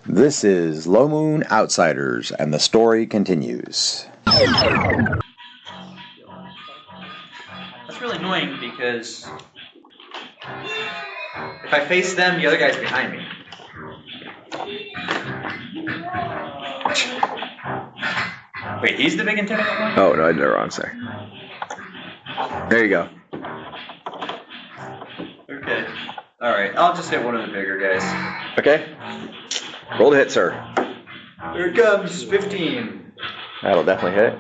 This is Low Moon Outsiders, and the story continues. That's really annoying because if I face them, the other guy's behind me. Wait, he's the big intimidating one? Oh, no, I did it wrong, sorry. There you go. Okay. Alright, I'll just hit one of the bigger guys. Okay. Roll to hit, sir. Here it comes, 15. That'll definitely hit.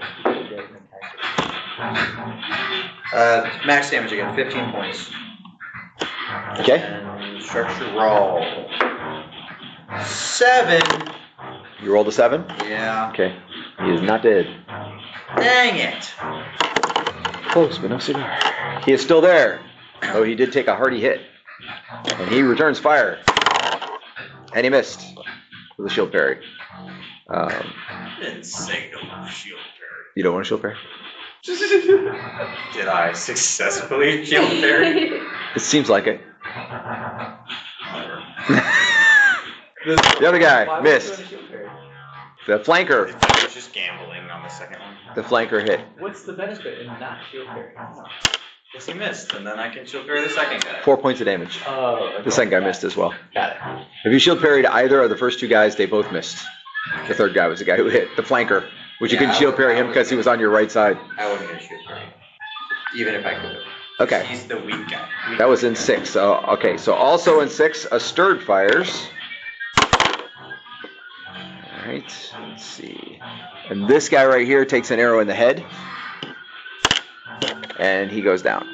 Max damage again, 15 points. Okay. And structure roll. 7. You rolled a 7? Yeah. Okay. He is not dead. Dang it. Close, but no cigar. He is still there. Oh, he did take a hearty hit. And he returns fire. And he missed with a shield parry. Didn't say no shield parry. You don't want a shield parry? Did I successfully shield parry? It seems like it. The other guy missed. The flanker. I was just gambling on the second one. The flanker hit. What's the benefit in not shield parry? Guess he missed, and then I can shield parry the second guy. 4 points of damage. Oh, okay. The second guy missed as well. Got it. If you shield parried either of the first two guys, they both missed. The third guy was the guy who hit. The flanker. Which you couldn't shield parry him because he was on your right side. I wasn't going to shield parry. Even if I could have. Okay. He's the weak guy. That was in 6. Okay, so also in 6, a stirred fires. Alright, let's see. And this guy right here takes an arrow in the head. And he goes down.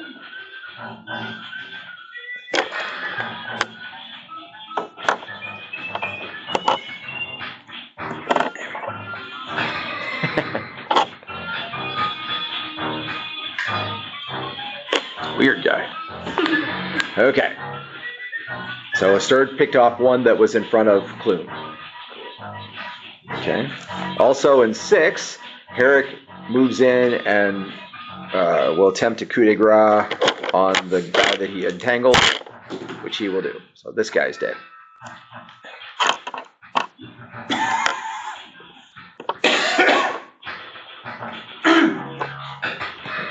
Weird guy. Okay. So a stirred picked off one that was in front of Clune. Okay. Also in 6, Herrick moves in and will attempt to coup de grace on the guy that he entangled, which he will do. So this guy's dead.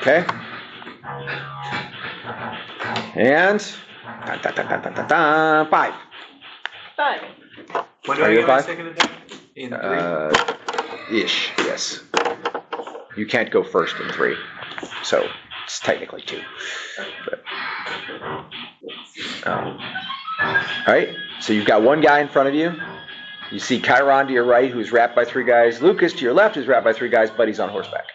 Okay. And 5. 5. When do Are I you get my 5? second attack? In 3? Ish, yes. You can't go first in 3, so it's technically 2. But, all right, so you've got one guy in front of you. You see Chiron to your right, who's wrapped by 3 guys. Lucas to your left, who's wrapped by 3 guys, but he's on horseback.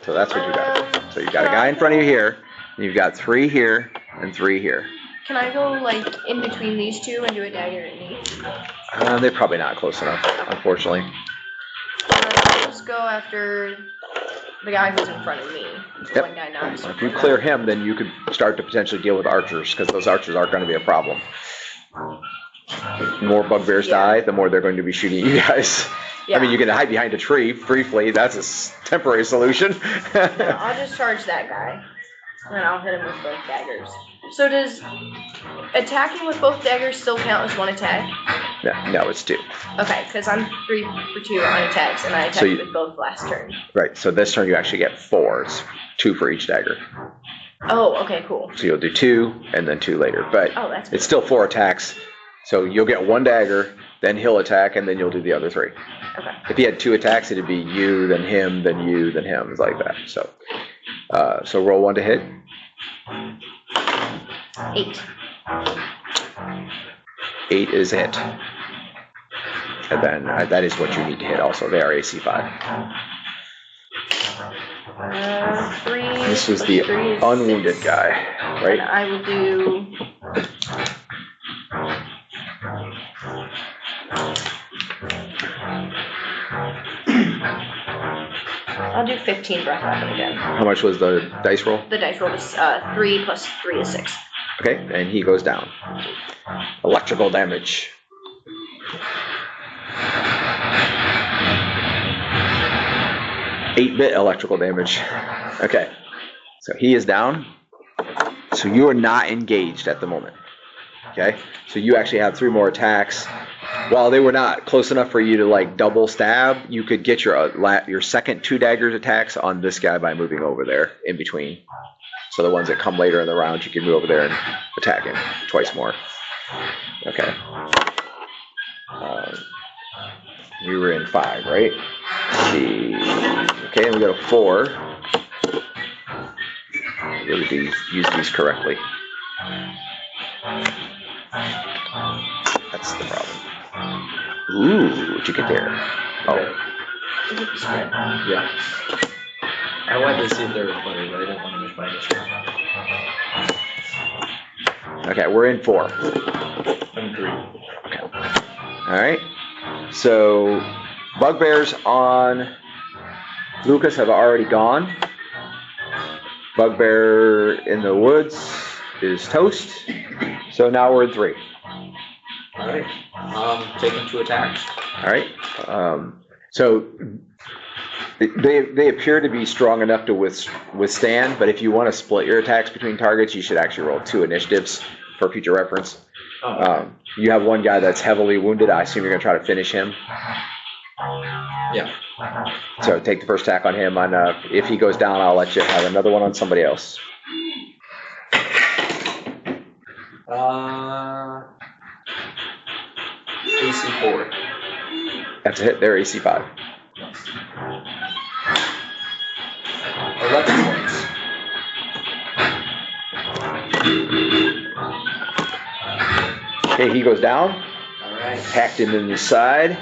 So that's what you got. So you've got a guy in front of you here, and you've got 3 here and 3 here. Can I go like in between these two and do a dagger at me? They're probably not close enough, unfortunately. Let's go after the guy who's in front of me. Yep. One guy not. If you clear him, then you could start to potentially deal with archers, because those archers aren't going to be a problem. The more bugbears die, the more they're going to be shooting you guys. Yeah. I mean, you can hide behind a tree briefly. That's a temporary solution. Yeah, I'll just charge that guy, and then I'll hit him with both daggers. So does attacking with both daggers still count as one attack? No, it's 2. Okay, because I'm 3 for 2 on attacks, and I attacked with both last turn. Right, so this turn you actually get 4. It's 2 for each dagger. Oh, okay, cool. So you'll do 2, and then 2 later. But that's it's still 4 attacks. So you'll get 1 dagger, then he'll attack, and then you'll do the other 3. Okay. If he had 2 attacks, it'd be you, then him, then you, then him. It's like that. So, so roll 1 to hit. 8. 8 is a hit. And then that is what you need to hit also. They are AC 5. 3. This was the unwounded guy, right? And I will do... I'll do 15 breath weapon again. How much was the dice roll? The dice roll was 3 plus 3 is 6. Okay, and he goes down. Electrical damage. 8-bit electrical damage. Okay, so he is down. So you are not engaged at the moment. Okay, so you actually have 3 more attacks. While they were not close enough for you to like double stab, you could get your second 2 daggers attacks on this guy by moving over there in between. So the ones that come later in the round, you can move over there and attack him twice more. Okay. We were in 5, right? Okay, and we go to 4. Really do use these correctly. That's the problem. Ooh, what'd you get there? Oh. Yeah. I wanted to see if there was butter, but I didn't want to miss by this. Okay, we're in 4. I'm 3. Okay. All right. So Bugbears on Lucas have already gone. Bugbear in the woods is toast. So now we're in 3. Alright. Taking 2 attacks. All right. So they appear to be strong enough to withstand, but if you want to split your attacks between targets, you should actually roll 2 initiatives for future reference. You have one guy that's heavily wounded. I assume you're going to try to finish him. Yeah. So take the first attack on him. If he goes down, I'll let you have another one on somebody else. AC 4. That's a hit. They're AC 5. 11 points. Okay, he goes down. Alright. Hacked him in the side.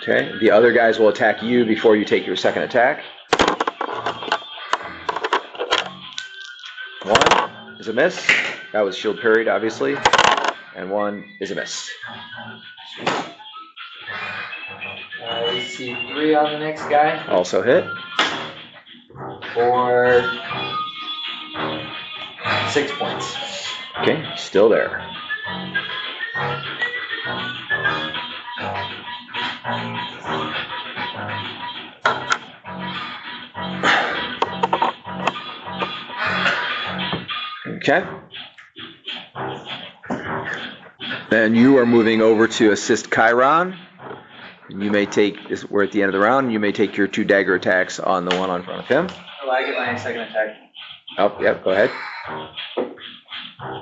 Okay, the other guys will attack you before you take your second attack. 1 is a miss. That was shield parried, obviously. And 1 is a miss. AC 3 on the next guy. Also hit. For 6 points. Okay, still there. Okay. Then you are moving over to assist Chiron. You may take, we're at the end of the round, you may take your 2 dagger attacks on the one in front of him. Oh, I get my second attack. Oh, yep, go ahead.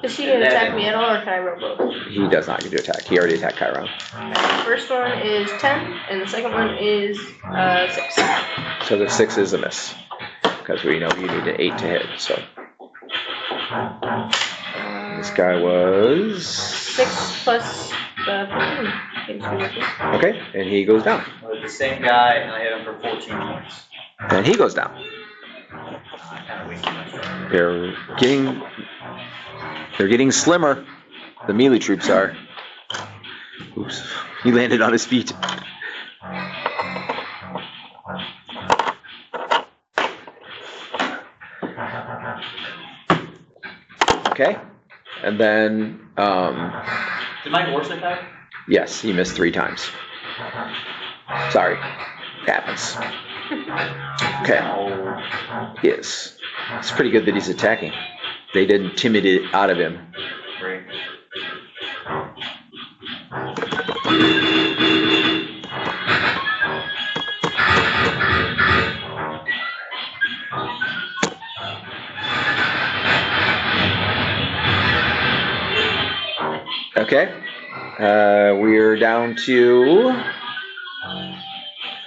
Is he gonna attack me at all, or can I roll both? He does not get to attack. He already attacked Chiron. The first one is 10, and the second one is 6. So the 6 is a miss. Because we know you need an 8 to hit, so. This guy was... 6 plus 15. Okay, and he goes down. With the same guy, and I hit him for 14 points. And he goes down. I kind of wasted my turn. They're getting slimmer. The melee troops are. Oops. He landed on his feet. Okay. And then, Did my horse attack? yes, he missed 3 times. Sorry. Happens. Okay. Yes. It's pretty good that he's attacking. They didn't timid it out of him. Great. Okay. We're down to...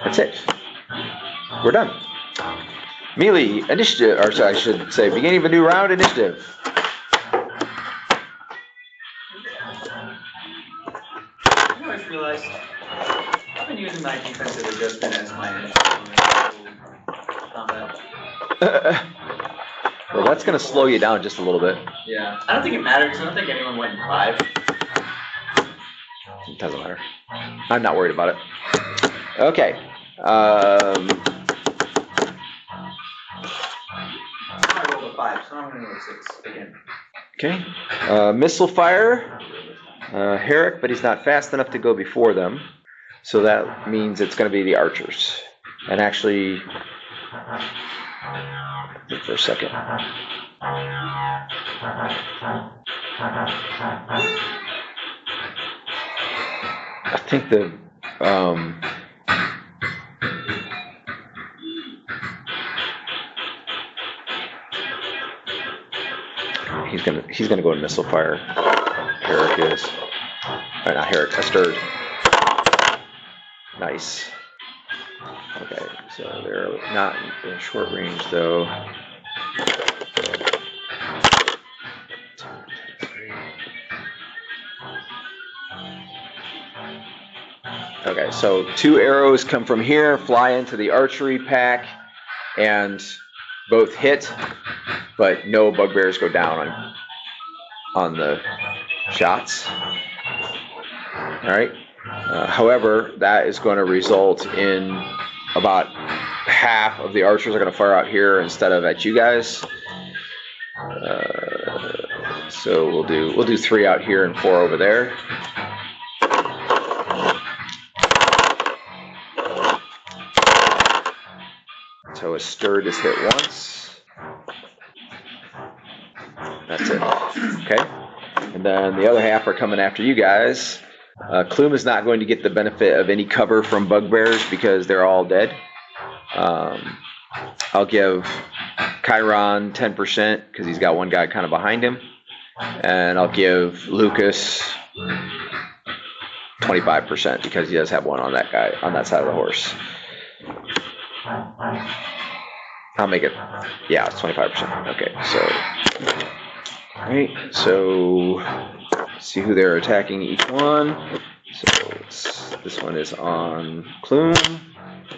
That's it. We're done. Melee, initiative, or sorry, I should say, beginning of a new round, initiative. I just realized I've been using my defensive adjustment as my initiative combat. Well, that's going to slow you down just a little bit. Yeah. I don't think it matters because I don't think anyone went in 5. It doesn't matter. I'm not worried about it. Okay. I rolled a 5, so I'm going to roll a 6 again. Okay. Missile fire. Herrick, but he's not fast enough to go before them. So that means it's going to be the archers. And actually, for a second. I think the he's gonna go to missile fire. Herrick is. Not Herrick, Sturd. Nice. Okay, so they're not in short range though. Okay, so 2 arrows come from here, fly into the archery pack, and both hit, but no bugbears go down on the shots. All right. However, that is going to result in about half of the archers are going to fire out here instead of at you guys. So we'll do 3 out here and 4 over there. So a Sturd is hit once. That's it. Okay. And then the other half are coming after you guys. Clume is not going to get the benefit of any cover from bugbears because they're all dead. I'll give Chiron 10% because he's got one guy kind of behind him. And I'll give Lucas 25% because he does have one on that guy, on that side of the horse. I'll make it, yeah, it's 25%. Okay, so, all right, so see who they're attacking each one. So this one is on Clume,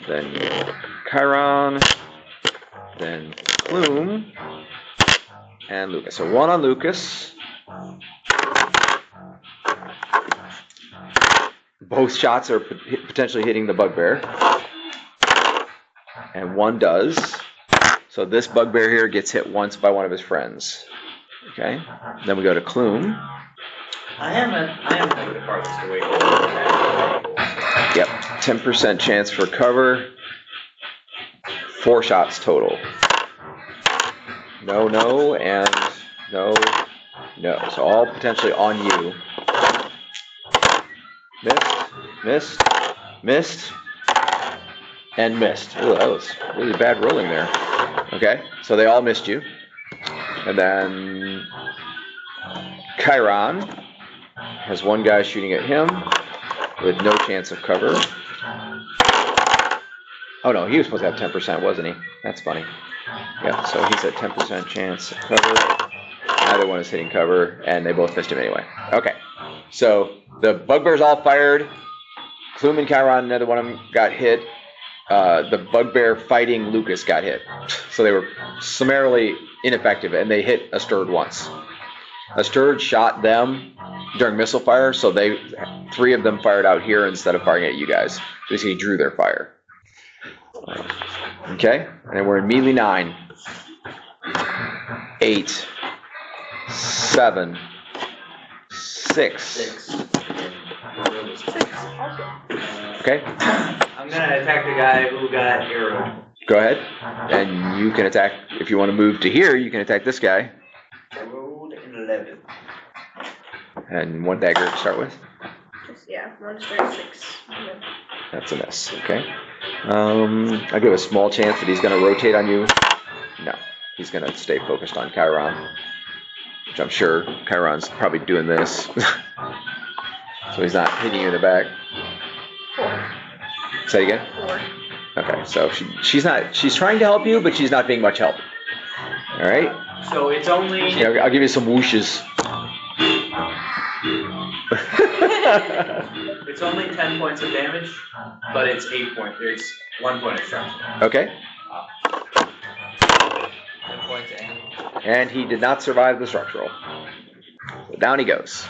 then Chiron, then Clume, and Lucas. So 1 on Lucas. Both shots are potentially hitting the bugbear. And 1 does. So this bugbear here gets hit once by one of his friends. Okay. Then we go to Clume. I am like the farthest away. Yep. 10% chance for cover. 4 shots total. No, no, and no, no. So all potentially on you. Missed, missed, missed, and missed. Ooh, that was really bad rolling there. Okay, so they all missed you. And then Chiron has one guy shooting at him with no chance of cover. Oh no, he was supposed to have 10%, wasn't he? That's funny. Yeah, so he's at 10% chance of cover. Neither one is hitting cover, and they both missed him anyway. Okay, so the bugbears all fired. Clume and Chiron, another one of them got hit. The bugbear fighting Lucas got hit. So they were summarily ineffective, and they hit a Sturd once. A Sturd shot them during missile fire, so 3 of them fired out here instead of firing at you guys. Basically drew their fire. Okay, and then we're in melee 9. 8. 7. 6. Okay. I'm gonna attack the guy who got arrowed. Go ahead. And you can attack, if you want to move to here, you can attack this guy. I rolled an 11. And 1 dagger to start with. Yeah, 1 straight 6. Yeah. That's a miss, okay. I'll give a small chance that he's going to rotate on you. No, he's going to stay focused on Chiron, which I'm sure Chiron's probably doing this. So he's not hitting you in the back. 4. Say it again? 4. Okay, so she's trying to help you, but she's not being much help. All right? So it's only. Yeah, I'll give you some whooshes. It's only 10 points of damage, but it's 8 points. There's 1 point of structure. Okay. 10 points and. And he did not survive the structural. So down he goes.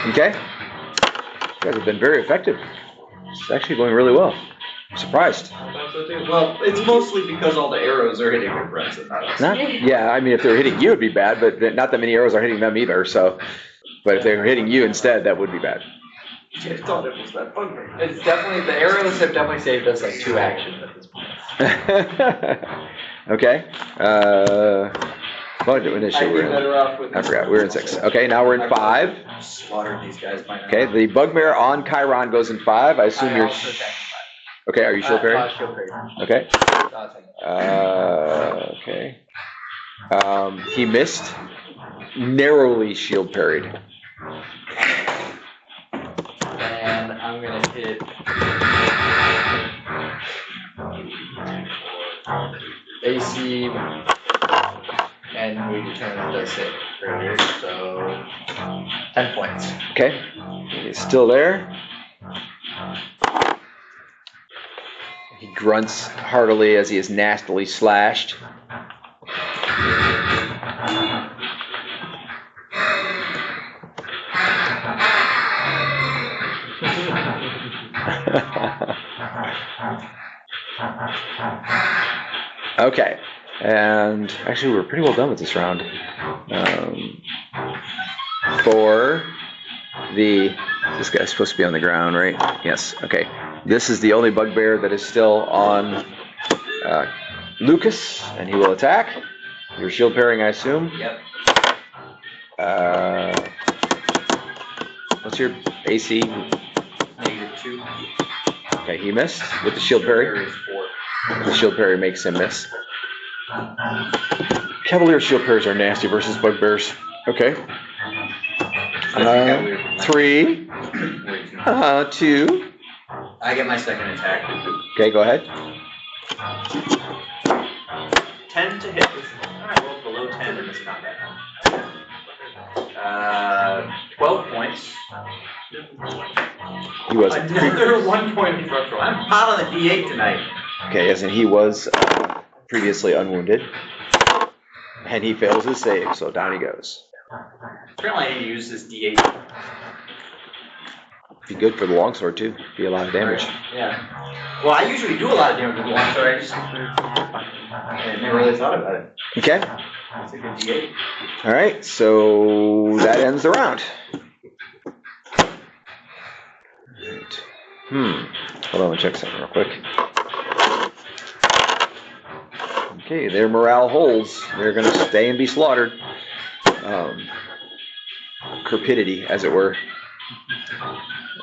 Okay. You guys have been very effective. It's actually going really well. I'm surprised. Well, it's mostly because all the arrows are hitting your friends and not us. Yeah, I mean, if they were hitting you, it'd be bad, but not that many arrows are hitting them either, so. But if they were hitting you instead, that would be bad. I thought it was that bugbear. It's definitely, the arrows have definitely saved us like 2 actions at this point. Okay. What initiative we're in? Better off with. I forgot. We were in 6. Okay, now we're in 5. Slaughtered these guys by now. Okay, the bugbear on Chiron goes in 5. I assume you're. Okay, are you shield parry? Shield parry. Okay. Okay. He missed. Narrowly shield parried. And I'm gonna hit AC, and we determined it does hit earlier, so 10 points. Okay. He's still there. He grunts heartily as he is nastily slashed. Okay, and actually we're pretty well done with this round. For this guy's supposed to be on the ground, right? Yes, okay. This is the only bugbear that is still on Lucas, and he will attack. You're shield parrying, I assume? Yep. What's your AC? -2. Okay, he missed with the shield parry. Is 4. The shield parry makes him miss. Cavalier shield parries are nasty versus bugbears. Okay. 3. 2. I get my second attack. Okay, go ahead. 10 to hit. I rolled below 10 in this combat. 12 points. He was Another 1 point of structural. I'm hot on the D8 tonight. okay, as in he was previously unwounded, and he fails his save, so down he goes. Apparently I need to use this D8. Be good for the longsword too. Be a lot of damage. Yeah. Well, I usually do a lot of damage with the longsword. I never really thought about it. Okay. It's a good D8. All right. So that ends the round. Right. Hold on, let me check something real quick. Okay, their morale holds. They're going to stay and be slaughtered. Cupidity, as it were.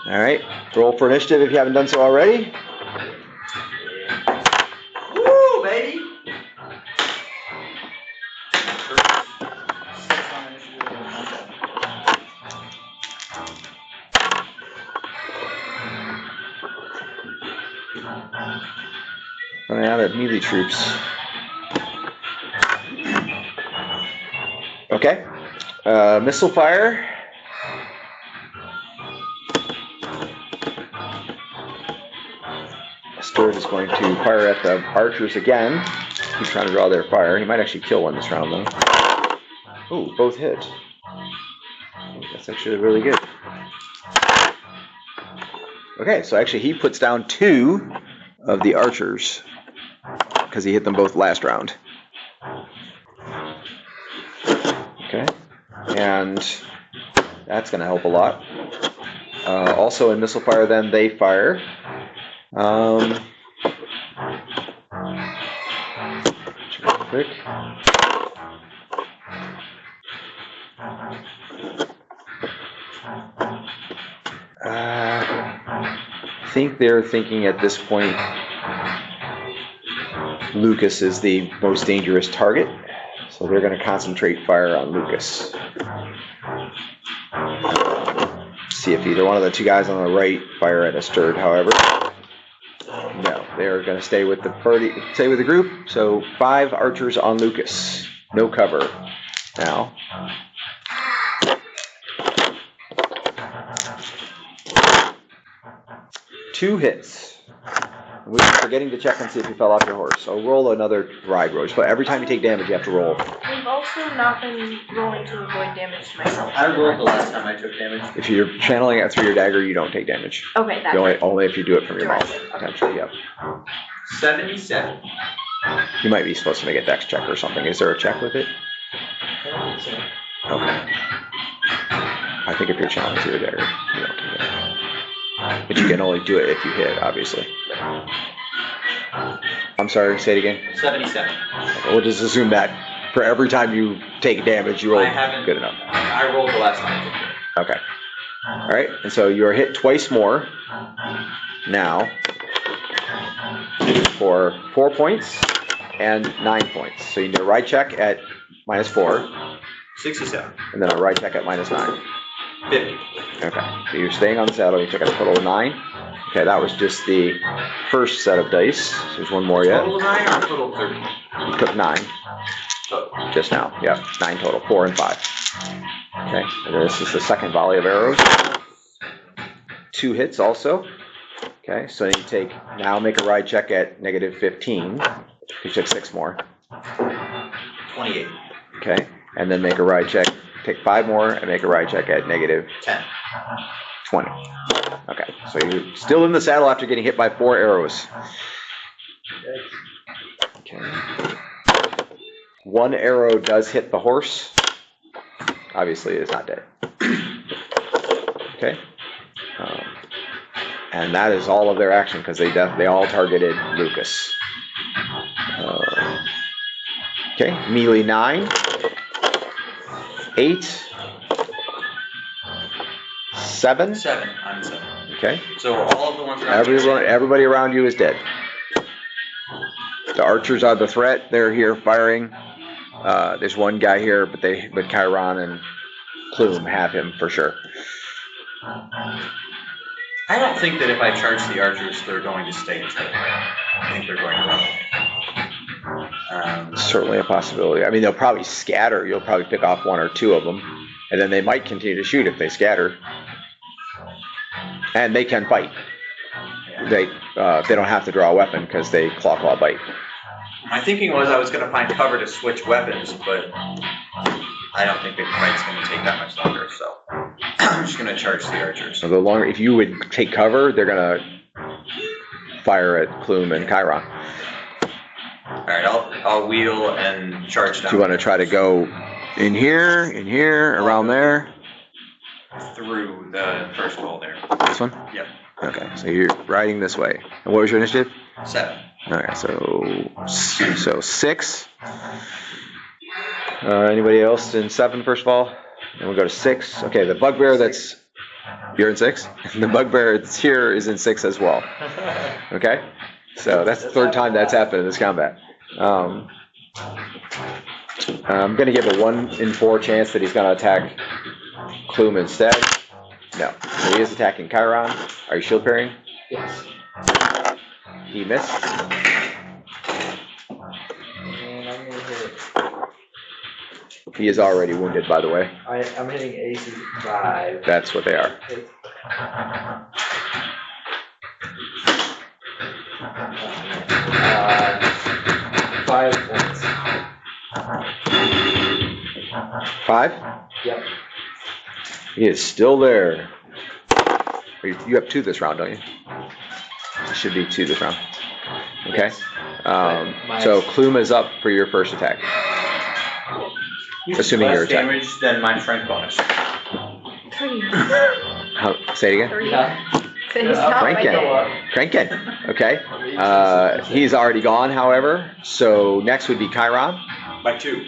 All right, roll for initiative if you haven't done so already. Woo, baby! Running out of melee troops. Okay, missile fire. Stewart is going to fire at the archers again. He's trying to draw their fire. He might actually kill one this round, though. Ooh, both hit. That's actually really good. Okay, so actually he puts down 2 of the archers because he hit them both last round. Okay, and that's going to help a lot. Also in missile fire, then they fire. Check real quick. I think they're thinking at this point Lucas is the most dangerous target, so they're going to concentrate fire on Lucas. See if either one of the 2 guys on the right fire at a Sturd, however. No, they're going to stay with the party, stay with the group. So 5 archers on Lucas. No cover now. Two hits. We're forgetting to check and see if you fell off your horse. So roll another ride roach. But every time you take damage, you have to roll. I've also not been rolling to avoid damage to myself. I rolled the last time I took damage. If you're channeling it through your dagger, you don't take damage. Okay, that's Only if you do it from your mouth. Okay. Potentially, yep. 77. You might be supposed to make a dex check or something. Is there a check with it? Okay. I think if you're channeling through your dagger, you don't take damage. But you can only do it if you hit, obviously. I'm sorry, say it again. 77. We'll just assume that for every time you take damage, you roll I haven't. good enough. I rolled the last time. Okay. All right, and so you are hit twice more now for 4 points and 9 points. So you need a ride check at -4, 67. and then a ride check at -9. 50. Okay, so you're staying on the saddle. You took a total of 9. Okay, that was just the first set of dice. So there's one more yet. Total of 9 or total of 30? You took 9 just now. Yep, 9 total, 4 and 5. Okay, and this is the second volley of arrows. 2 hits also. Okay, so you now make a ride check at -15. You took 6 more. 28. Okay, and then make a ride check. Take 5 more and make a ride check at -10. 20. Okay, so you're still in the saddle after getting hit by 4 arrows. Okay. 1 arrow does hit the horse. Obviously, it's not dead. Okay. And that is all of their action because they all targeted Lucas. Okay, melee 9, 8, 7. 7. I'm 7. Okay. So all of the ones around me are dead. Everybody around you is dead. The archers are the threat. They're here firing. There's one guy here, but Chiron and Plume have him for sure. I don't think that if I charge the archers, they're going to stay in trouble. I think they're going to run. Certainly a possibility. I mean, they'll probably scatter. You'll probably pick off 1 or 2 of them, and then they might continue to shoot if they scatter. And they can fight. They don't have to draw a weapon because they claw bite. My thinking was I was going to find cover to switch weapons, but I don't think the fight's going to take that much longer, so I'm just going to charge the archers. So if you would take cover, they're going to fire at Plume and Chiron. All right, I'll wheel and charge down. Do you want to try to go in here, around there? Through the first wall there. This one? Yep. Okay, so you're riding this way. And what was your initiative? 7. Okay, so 6. Anybody else in 7 first of all? And we'll go to 6. Okay, the bugbear you're in 6? The bugbear that's here is in 6 as well. Okay? So that's the 3rd time that's happened in this combat. I'm going to give a 1 in 4 chance that he's going to attack Plume instead. No. So he is attacking Chiron. Are you shield parrying? Yes. He missed. And I'm gonna hit. He is already wounded, by the way. I'm hitting AC 5. That's what they are. 5 points. 5? Yep. He is still there. You have 2 this round, don't you? It should be 2 this round. Okay. So Plume is up for your first attack. Assuming you're less attacking. damage than my strength bonus. 3. Say it again. 3. Yeah. So he's not right Crankin. there. Crankin. Okay. He's already gone, however. So next would be Chiron. By 2.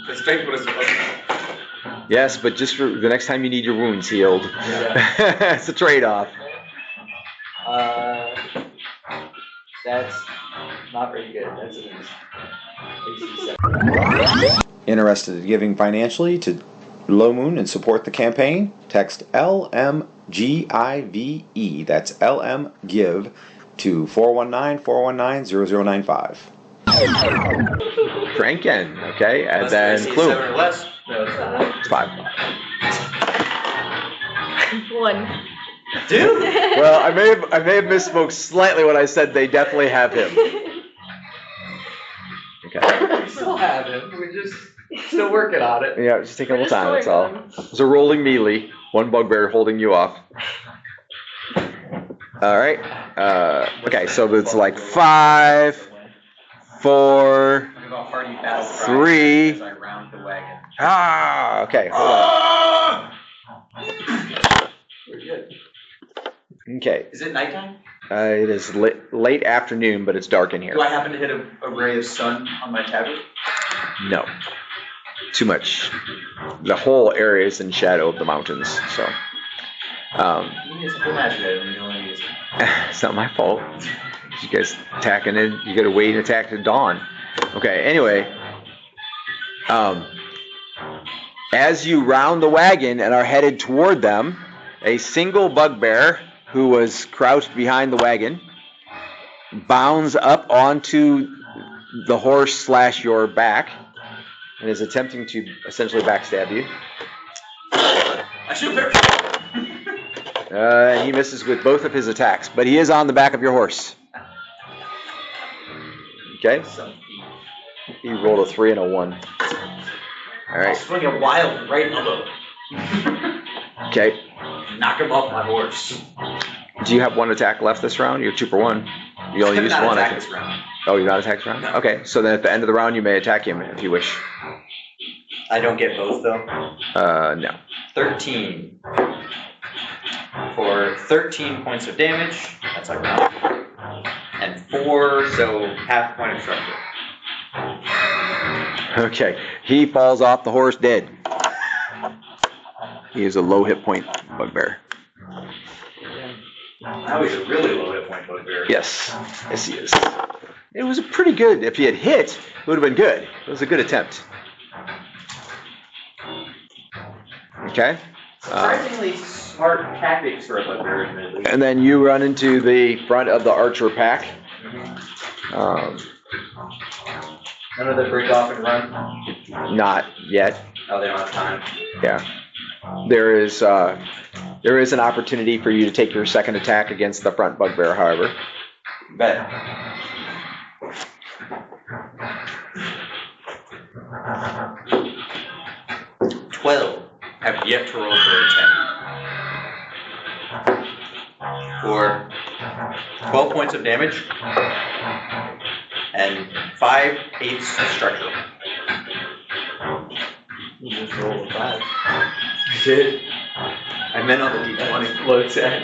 The strength bonus is Yes, but just for the next time you need your wounds healed. Yeah. It's a trade-off. That's not very good. That's an AC 7. Interested in giving financially to Low Moon and support the campaign? Text LMGIVE, that's LMGIVE, to 419-419-0095. Franken, okay, and Unless then the AC is Plume. 7 or less. No, it's not. It's 5. 1. Dude! Well, I may have misspoke slightly when I said they definitely have him. Okay. We still have him. We're just still working on it. Yeah, just take a We're little just time, that's all. going on. It's a rolling melee. 1 bugbear holding you off. Alright. Okay, so it's like 5, 4. Talk about hardy battle cry 3. as I round the wagon. Okay, hold on. Very good. Okay. Is it nighttime? It is late afternoon, but it's dark in here. Do I happen to hit a ray of sun on my tablet? No. Too much. The whole area is in shadow of the mountains, so. You need a simple magic item when you don't want to use it. It's not my fault. You guys attacking it, you gotta wait and attack at dawn. Okay, anyway. As you round the wagon and are headed toward them, a single bugbear who was crouched behind the wagon bounds up onto the horse / your back and is attempting to essentially backstab you. I should have He misses with both of his attacks, but he is on the back of your horse. Okay? He rolled a 3 and a 1. All I'll right. swing a wild right elbow. Okay. Knock him off my horse. Do you have one attack left this round? You're 2 for 1. You only used Not one. attack this round. Oh, you're not attacked this round? No. Okay, so then at the end of the round, you may attack him if you wish. I don't get both though. No. 13. For 13 points of damage, that's like round. And 4, so half point of structure. Okay, he falls off the horse dead. He is a low hit point bugbear. Now he's a really low hit point bugbear. Yes, yes he is. It was pretty good. If he had hit, it would have been good. It was a good attempt. Okay. Surprisingly smart tactics for a bugbear, admittedly. And then you run into the front of the archer pack. None of them break off and run. Not yet. Oh, they don't have time. Yeah. There is an opportunity for you to take your second attack against the front bugbear, however. Bet. Have yet to roll for a 10. For 12 points of damage and 5/8 structure. You just rolled a 5. I did. I meant on the D20 load set.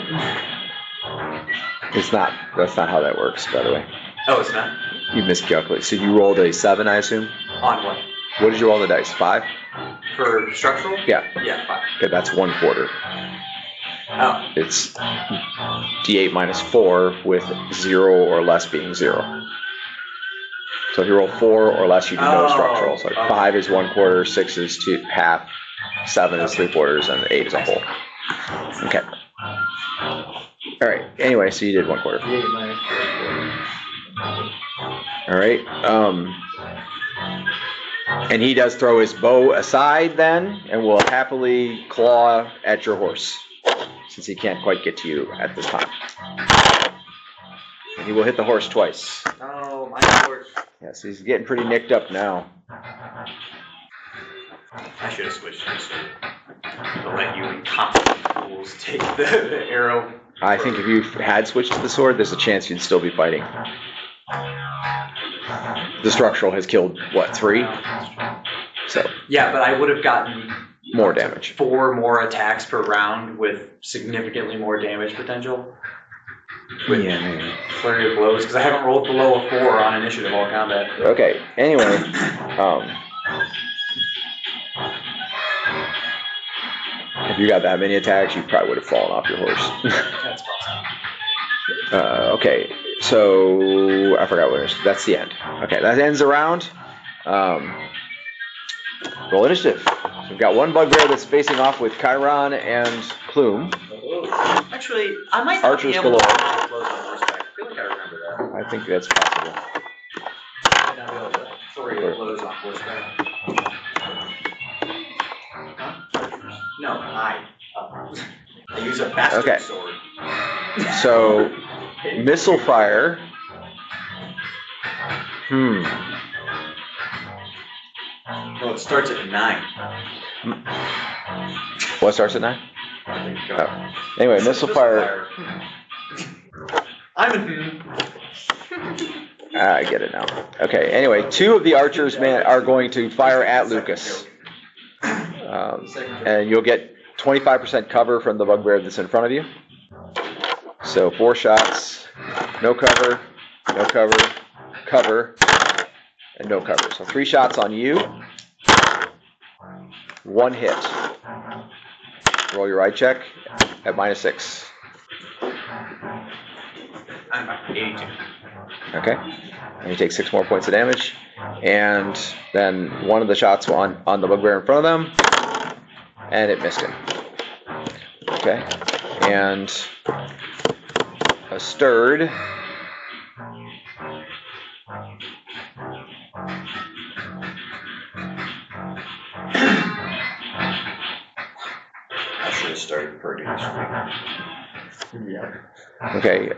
It's not. That's not how that works, by the way. Oh, it's not? You miscalculated. So you rolled a 7, I assume? On what? What did you roll the dice? 5? For structural? Yeah. Yeah, 5. Okay, that's 1/4. Oh. It's D8 minus 4 with 0 or less being 0. So if you roll 4 or less, you do no Oh, structural. So okay. 5 is 1/4, 6 is half, 7 is 3/4, and 8 is a whole. Okay. All right. Anyway, so you did 1/4. D8 minus 4. All right. And he does throw his bow aside then, and will happily claw at your horse, since he can't quite get to you at this time. And he will hit the horse twice. Oh, my horse. Yes, he's getting pretty nicked up now. I should have switched this. To let you incompetent fools take the arrow. I think if you had switched to the sword, there's a chance you'd still be fighting. The structural has killed, what, 3? So, Yeah, but I would have gotten more damage. 4 more attacks per round with significantly more damage potential. With Yeah, maybe. flurry of blows, because I haven't rolled below a 4 on initiative all combat. Okay, anyway, if you got that many attacks, you probably would have fallen off your horse. That's possible. Okay, so I forgot what it is. That's the end. Okay, that ends the round. Roll initiative. So we've got one bugbear that's facing off with Chiron and Plume. Actually, I might not Archers be able galore. to roll blows on horseback. I feel like I remember that. I think that's possible. I might not be able to flurry of blows on horseback. Huh? No, I use a bastard Okay. sword. So, missile fire. Well, it starts at 9. What starts at 9? Oh. Anyway, missile fire. I'm in. I get it now. Okay, anyway, 2 of the archers are going to fire at Lucas. And you'll get 25% cover from the bugbear that's in front of you. So 4 shots, no cover, cover, and no cover. So 3 shots on you, 1 hit. Roll your eye check at -6. I'm at 82. Okay. And you take 6 more points of damage. And then one of the shots on the bugbear in front of them, and it missed him. Okay. And a stirred. I should have started Purdy this week. Okay.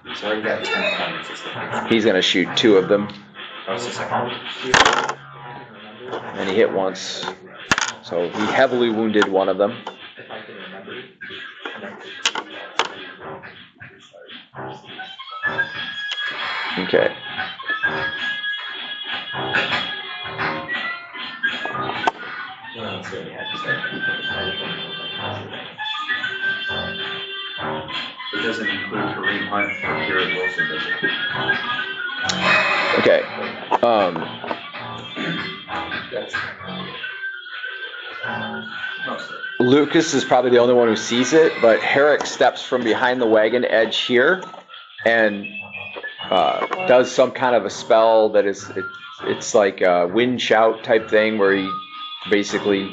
It's already got 10 points. He's gonna shoot 2 of them, That was the second one. and he hit once. So he heavily wounded one of them. If I can remember. Okay. No, that's what we had to say. It doesn't include Kareem Hunt or Garrett Wilson, does it? Okay. That's Mostly. Lucas is probably the only one who sees it, but Herrick steps from behind the wagon edge here and does some kind of a spell that is, it's like a wind shout type thing where he basically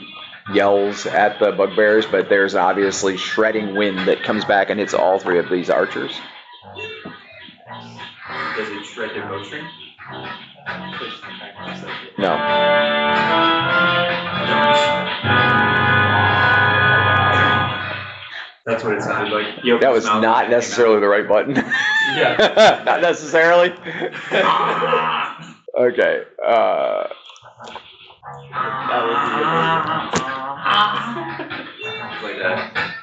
yells at the bugbears, but there's obviously shredding wind that comes back and hits all 3 of these archers. Does it shred their bowstring? No. That's what it sounded like. He opened That his was mouth not and it came necessarily the right button. Yeah. Not necessarily. Okay. That would out. Like that.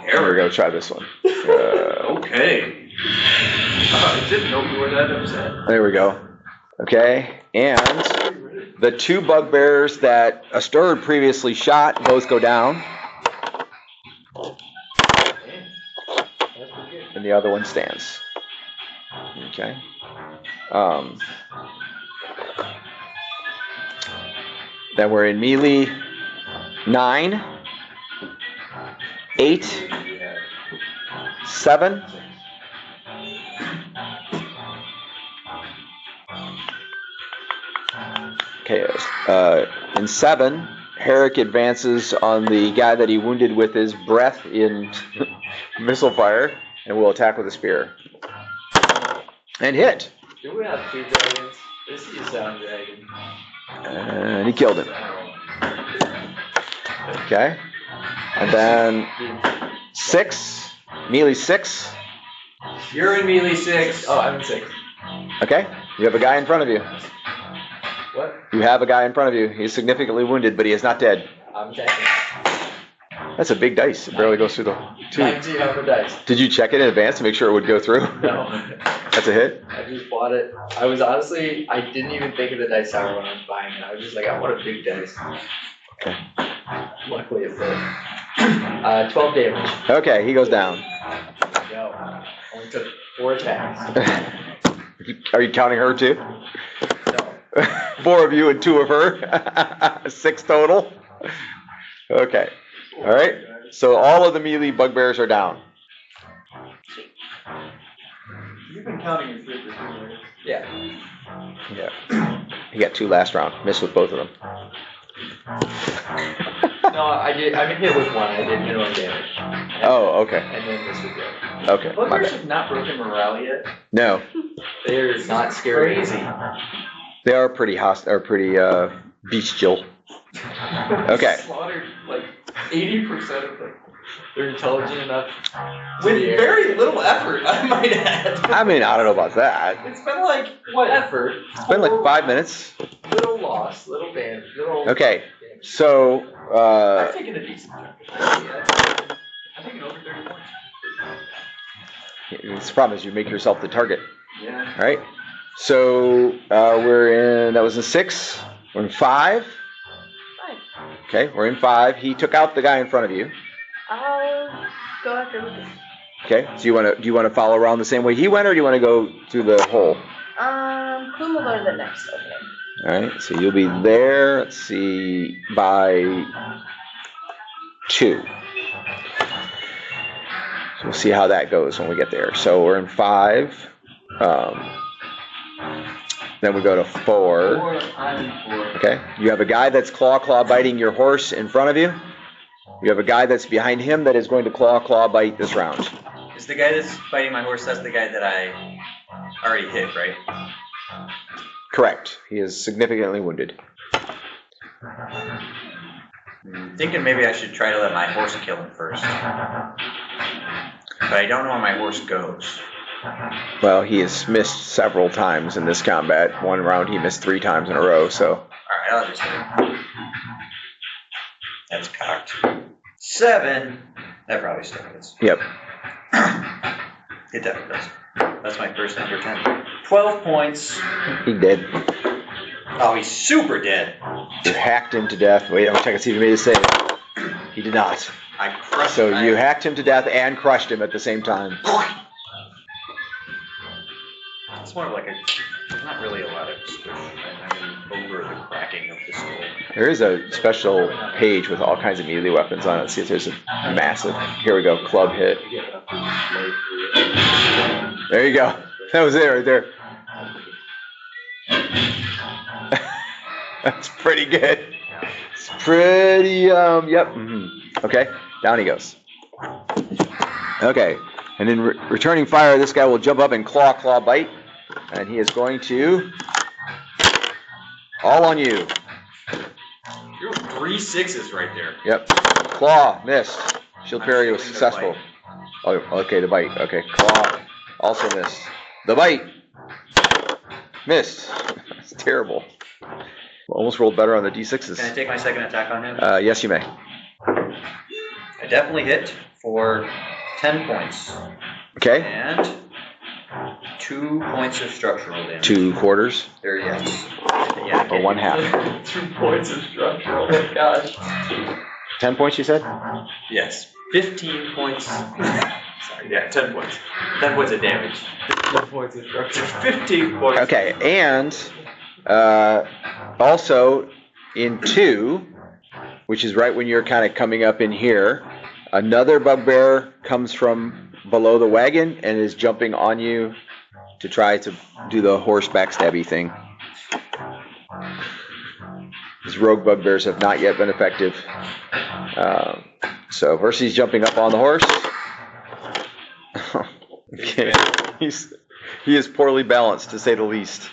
Here we go. Try this one. Okay. I didn't know you were that upset. There we go. Okay. And the 2 bugbears that a stirred previously shot, both go down. And the other one stands. Okay. Then we're in melee 9, 8, 7. Okay, in 7, Herrick advances on the guy that he wounded with his breath in missile fire, and will attack with a spear. And hit. Do we have 2 dragons? This is a sound dragon. And he killed him. Okay. And then 6, melee 6. You're in melee 6. Oh, I'm in 6. Okay. You have a guy in front of you. What? You have a guy in front of you. He's significantly wounded, but he is not dead. I'm attacking. That's a big dice. It barely goes through the 2. 19 on the dice. Did you check it in advance to make sure it would go through? No. That's a hit? I just bought it. I was honestly, I didn't even think of the dice tower when I was buying it. I was just like, I want a big dice. Okay. Luckily it fit. 12 damage. Okay, he goes down. No. Only took 4 attacks. Are you counting her too? No. 4 of you and 2 of her. 6 total. Okay. All right. So all of the melee bugbears are down. You've been counting your figures, right? Yeah. Yeah. He got 2 last round. Missed with both of them. No, I did. I've been hit with 1. I didn't hit on damage. Oh, okay. And then this with the other. Okay. My Bugbears bad. have not broken morale yet. No, They're not scary. Crazy. they are pretty bestial. Okay. Slaughtered like 80% of them. They're intelligent enough. With very little effort, I might add. I mean, I don't know about that. It's been like, What effort? It's been like 5 minutes. Little loss, little damage, little. Okay. damage. So, I've taken a decent chunk. I've taken over 30 points. the problem is you make yourself the target. Yeah. All right. So we're in. That was a 6. We're in 5. 5. Okay, we're in 5. He took out the guy in front of you. I'll go after Lucas. Okay, so do you want to follow around the same way he went, or do you want to go through the hole? Plume will go to the next opening. All right, so you'll be there. Let's see, by 2. So we'll see how that goes when we get there. So we're in 5. Then we go to 4. I'm in 4. Okay, you have a guy that's claw biting your horse in front of you. You have a guy that's behind him that is going to claw bite this round. Is the guy that's biting my horse, that's the guy that I already hit, right? Correct. He is significantly wounded. Thinking maybe I should try to let my horse kill him first. But I don't know where my horse goes. Well, he has missed several times in this combat. One round he missed 3 times in a row, so. Alright, I'll just hit him. That's cocked. 7. That probably still hits. Yep. It definitely does. That's my first under 10. 12 points. He did. Oh, he's super dead. You hacked him to death. Wait, I'm checking to see if he made a save. He did not. I crushed So him. you hacked him to death and crushed him at the same time. It's more of like a, not really a lot of squish. I mean, over the cracking of the skull. There is a special page with all kinds of melee weapons on it. See if there's a massive. Here we go. Club hit. There you go. That was it right there. That's pretty good. It's pretty, yep. Okay, down he goes. Okay, and in returning fire, this guy will jump up and claw bite. And he is going to all on you. You're 3 6s right there. Yep. Claw, missed. Shield I'm parry was shielding the successful. Oh, okay, the bite. Okay, claw, also missed. The bite, missed. It's terrible. Almost rolled better on the D6s. Can I take my second attack on him? Yes, you may. I definitely hit for 10 points. Okay, And 2 points of structural damage. 2 quarters There, yes. Yeah, or 1/2. 2 points of structural. Oh my gosh. 10 points, you said? Yes. 15 points. Sorry, yeah, 10 points. 10 points of damage. 2 points of structural. 15 points. Okay, and also in 2, which is right when you're kind of coming up in here, another bugbear comes from below the wagon and is jumping on you to try to do the horse backstabby thing. These rogue bugbears have not yet been effective. So Versy's jumping up on the horse. Okay, he is poorly balanced to say the least.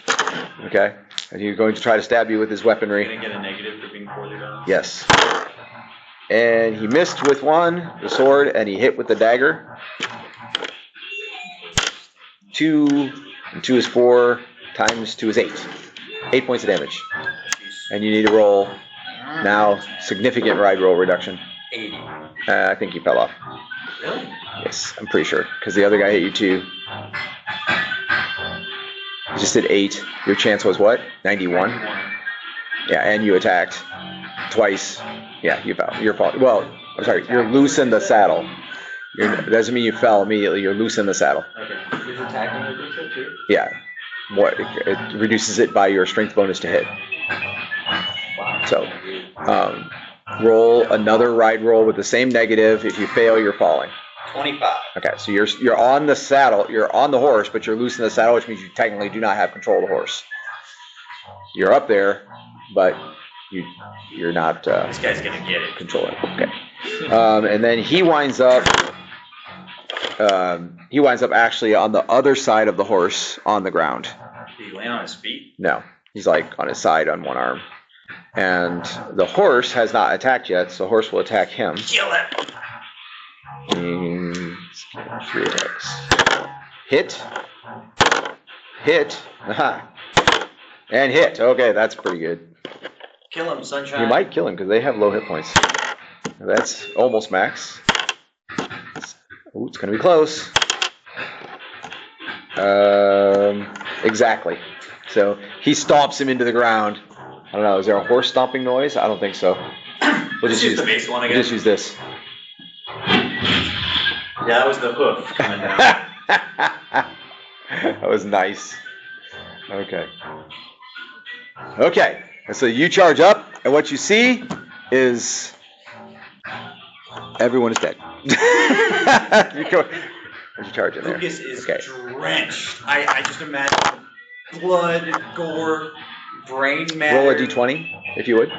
Okay, and he's going to try to stab you with his weaponry. Can I get a negative for being poorly balanced? Yes. And he missed with 1, the sword, and he hit with the dagger. 2, and 2 is 4, times 2 is 8. 8 points of damage. And you need to roll now significant ride roll reduction. 80. I think he fell off. Really? Yes, I'm pretty sure, because the other guy hit you too. You just did 8. Your chance was what? 91? Yeah, and you attacked twice. Yeah, you fell. Your fault. Well, I'm sorry, you're loose in the saddle. It doesn't mean you fell immediately, you're loose in the saddle. Okay. Is attacking reduce it too? Yeah. It reduces it by your strength bonus to hit. Wow. So, roll another ride roll with the same negative. If you fail, you're falling. 25. Okay, so you're on the saddle, you're on the horse, but you're loose in the saddle, which means you technically do not have control of the horse. You're up there, but you're not This guy's gonna get it. controlling. Okay. And then he winds up actually on the other side of the horse on the ground. Did he land on his feet? No, he's like on his side on one arm. And the horse has not attacked yet, so the horse will attack him. Kill it! Hit. Aha. And hit. Okay, that's pretty good. Kill him, sunshine. You might kill him because they have low hit points. That's almost max. Ooh, it's gonna be close. Exactly. So he stomps him into the ground. I don't know. Is there a horse stomping noise? I don't think so. We'll Just use the base one again. Just use this. Yeah, that was the hoof coming down. That was nice. Okay. Okay. And so you charge up, and what you see is everyone is dead. You go. Where'd you charge in there? Lucas is Okay. drenched. I just imagine blood, gore, brain matter. Roll a d20, if you would.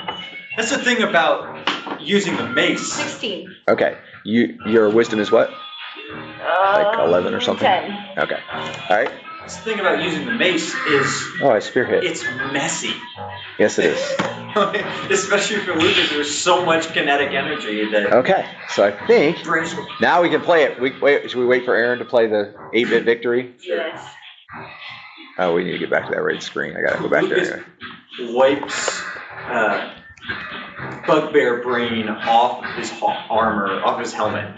That's the thing about using the mace. 16. Okay. Your wisdom is what? Like 11 or something? 10. Okay. All right. That's the thing about using the mace is Oh, I spear hit. it's messy. Yes, it is. Especially for Lucas, there's so much kinetic energy that Okay. So I think brains. now we can play it. Should we wait for Aaron to play the 8-bit victory? Yes. Oh, we need to get back to that red screen. I gotta go back there Lucas anyway. wipes Bugbear brain off of his armor, off his helmet.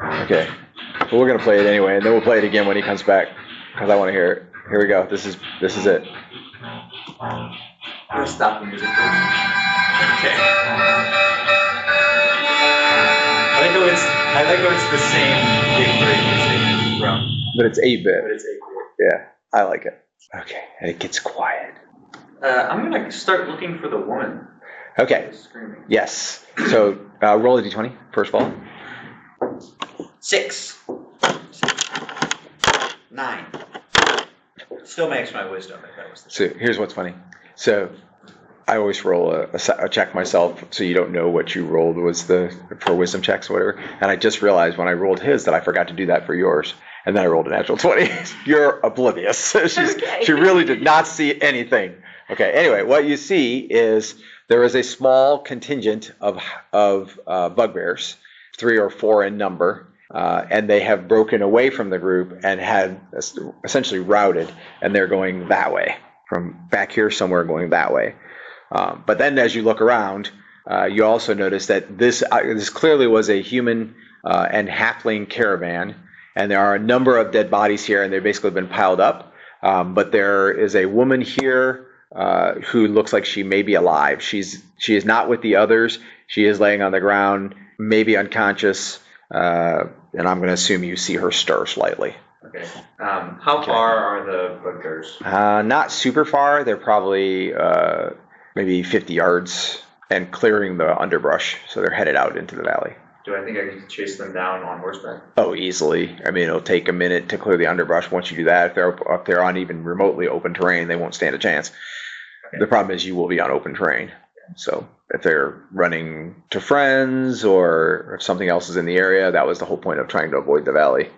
Okay. Well, we're gonna play it anyway, and then we'll play it again when he comes back, because I want to hear it. Here we go. This is it. I'm gonna stop the music first. Okay. I like how it's the same victory music from, But it's 8-bit. But it's 8-bit. Yeah, I like it. Okay, and it gets quiet. I'm gonna start looking for the woman Okay. who's screaming. Yes. So roll a d20 first of all. 6. 9. Still makes my wisdom if that was the So here's what's funny. So I always roll a check myself, so you don't know what you rolled was for wisdom checks or whatever. And I just realized when I rolled his that I forgot to do that for yours. And then I rolled a natural 20. You're oblivious. Okay. She really did not see anything. Okay. Anyway, what you see is there is a small contingent of bugbears, 3 or 4 in number. And they have broken away from the group and had essentially routed, and they're going that way, from back here somewhere going that way. But then as you look around, you also notice that this clearly was a human and halfling caravan, and there are a number of dead bodies here, and they've basically been piled up. But there is a woman here who looks like she may be alive. She is not with the others. She is laying on the ground, maybe unconscious. And I'm going to assume you see her stir slightly. Okay. How far are the bugbears? Not super far. They're probably maybe 50 yards and clearing the underbrush. So they're headed out into the valley. Do I think I can chase them down on horseback? Oh, easily. I mean, it'll take a minute to clear the underbrush. Once you do that, if they're up there on even remotely open terrain, they won't stand a chance. Okay. The problem is you will be on open terrain. So if they're running to friends or if something else is in the area, that was the whole point of trying to avoid the valley.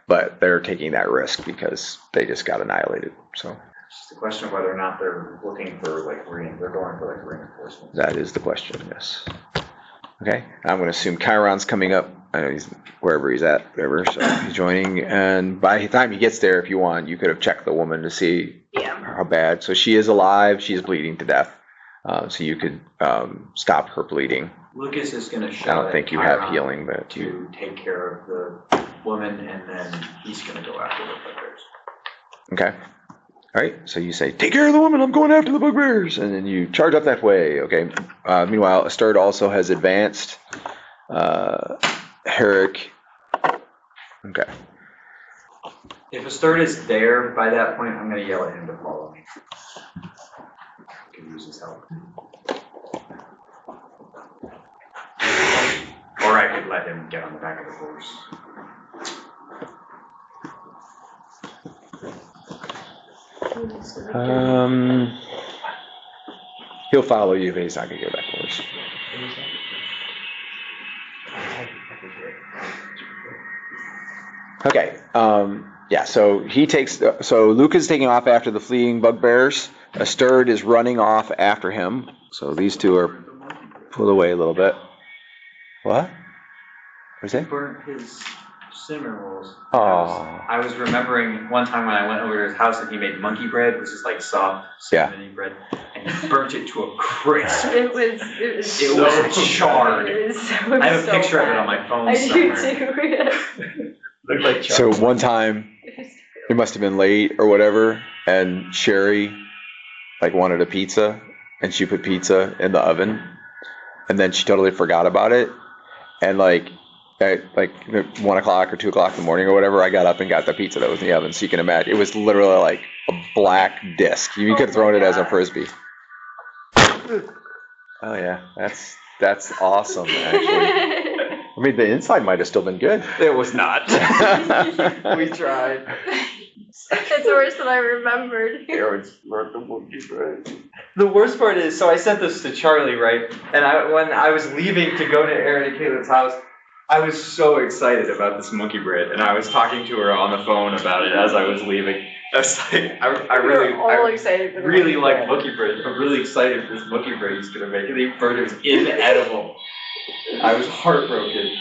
But they're taking that risk because they just got annihilated. So It's just a question of whether or not they're looking for they're going for reinforcements. that is the question, yes. Okay, I'm going to assume Chiron's coming up. I know he's wherever he's at, whatever, so he's joining. And by the time he gets there, if you want, you could have checked the woman to see how bad. So she is alive. She is bleeding to death. So you could stop her bleeding. Lucas is going to shout. I don't think you have healing, but to take care of the woman, and then he's going to go after the bugbears. Okay. All right. So you say, "Take care of the woman. I'm going after the bugbears," and then you charge up that way. Okay. Meanwhile, Asterd also has advanced. Herrick. Okay. If Asterd is there by that point, I'm going to yell at him to follow me. Could use his help. Or I could let him get on the back of the horse. He'll follow you, but he's not gonna get back horse. Okay. Yeah. So he takes. So Luke is taking off after the fleeing bugbears. Asterd is running off after him. So these two are pulled away a little bit. What? What's He that? burnt his cinnamon rolls. Oh. I was remembering one time when I went over to his house and he made monkey bread, which is like soft cinnamon bread, and he burnt it to a crisp. It was so charred. I have a picture of it on my my phone I somewhere. do too. Looked like So one time, it must have been late or whatever, and Sherry like wanted a pizza, and she put pizza in the oven, and then she totally forgot about it, and like at like 1 o'clock or 2 o'clock in the morning or whatever, I got up and got the pizza that was in the oven. So you can imagine, it was literally like a black disc. You could have thrown it as a frisbee. Oh yeah, that's awesome. Actually, I mean the inside might have still been good. It was not. We tried. It's worse than I remembered. The worst part is, so I sent this to Charlie, right? And when I was leaving to go to Aaron and Caitlin's house, I was so excited about this monkey bread, and I was talking to her on the phone about it as I was leaving. I was like, I all excited for the really monkey like bread. monkey bread. I'm really excited for this monkey bread he's gonna make. And the burger was inedible. I was heartbroken.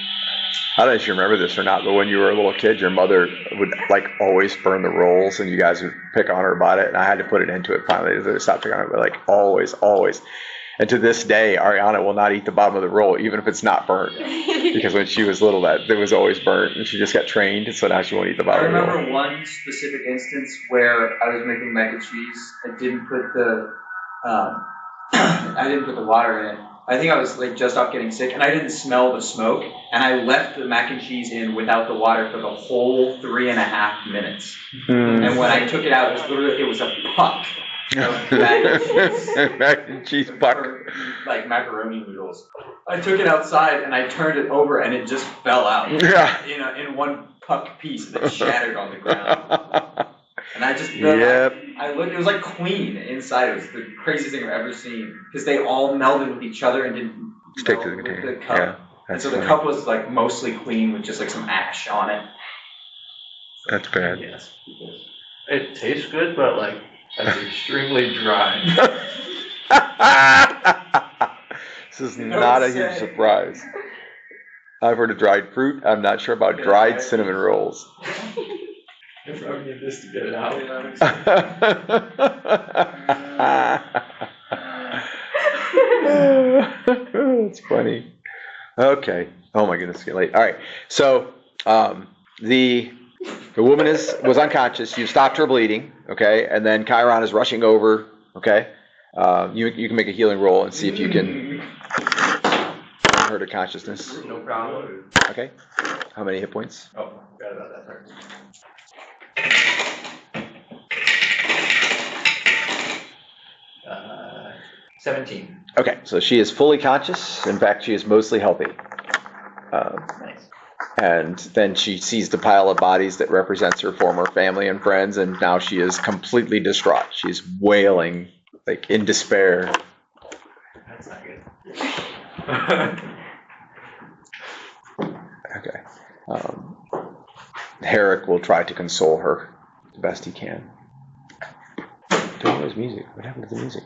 I don't know if you remember this or not, but when you were a little kid, your mother would like always burn the rolls, and you guys would pick on her about it. And I had to put it into it finally to stop picking on it, but like always. And to this day, Ariana will not eat the bottom of the roll, even if it's not burnt. Because when she was little, that it was always burnt, and she just got trained, so now she won't eat the I bottom of the roll. remember one specific instance where I was making mac and cheese. I didn't put the water in it. I think I was like just off getting sick, and I didn't smell the smoke, and I left the mac and cheese in without the water for the whole 3.5 minutes. And when I took it out, it was a puck of mac and cheese. Mac and cheese puck. Or, like macaroni noodles. I took it outside and I turned it over and it just fell out. Yeah. In one puck piece that shattered on the ground. And I just Yep. I looked, it was like Queen inside. It was the craziest thing I've ever seen. Because they all melded with each other and didn't Stick meld to the with container. the cup. Yeah. And That's so the funny. cup was like mostly clean with just like some ash on it. That's bad. Yes. It tastes good, but like it's extremely dry. This is not a huge surprise. I've heard of dried fruit. I'm not sure about dried cinnamon rolls. I probably need this to get it out. That's funny. Okay. Oh my goodness, it's getting late. All right. So the woman was unconscious. You stopped her bleeding. Okay, and then Chiron is rushing over. Okay. You can make a healing roll and see if you can bring her to consciousness. No problem. Okay. How many hit points? Oh, forgot about that part. 17. Okay, so she is fully conscious. In fact, she is mostly healthy. Nice. And then she sees the pile of bodies that represents her former family and friends, and now she is completely distraught. She's wailing, like in despair. That's not good. Okay. Herrick will try to console her the best he can. Don't know his music. What happened to the music?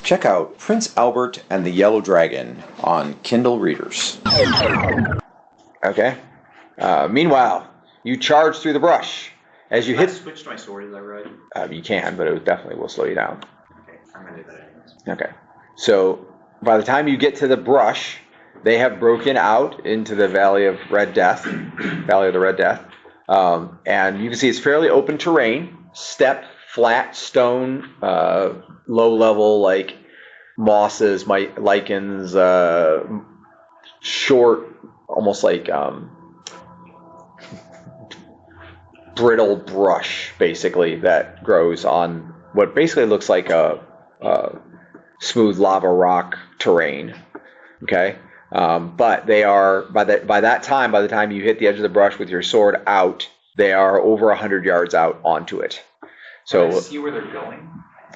Check out Prince Albert and the Yellow Dragon on Kindle Readers. Okay. Meanwhile, you charge through the brush. As you Can I hit, switch to my sword, is that right? you can, but it definitely will slow you down. Okay, I'm gonna do that anyways. Okay. So by the time you get to the brush, they have broken out into the Valley of Red Death, Valley of the Red Death. And you can see it's fairly open terrain, step, flat stone, low level like mosses, lichens, short, almost like brittle brush, basically, that grows on what basically looks like a smooth lava rock terrain. Okay, but they are by the time you hit the edge of the brush with your sword out, they are over 100 yards out onto it. Can I So see where they're going?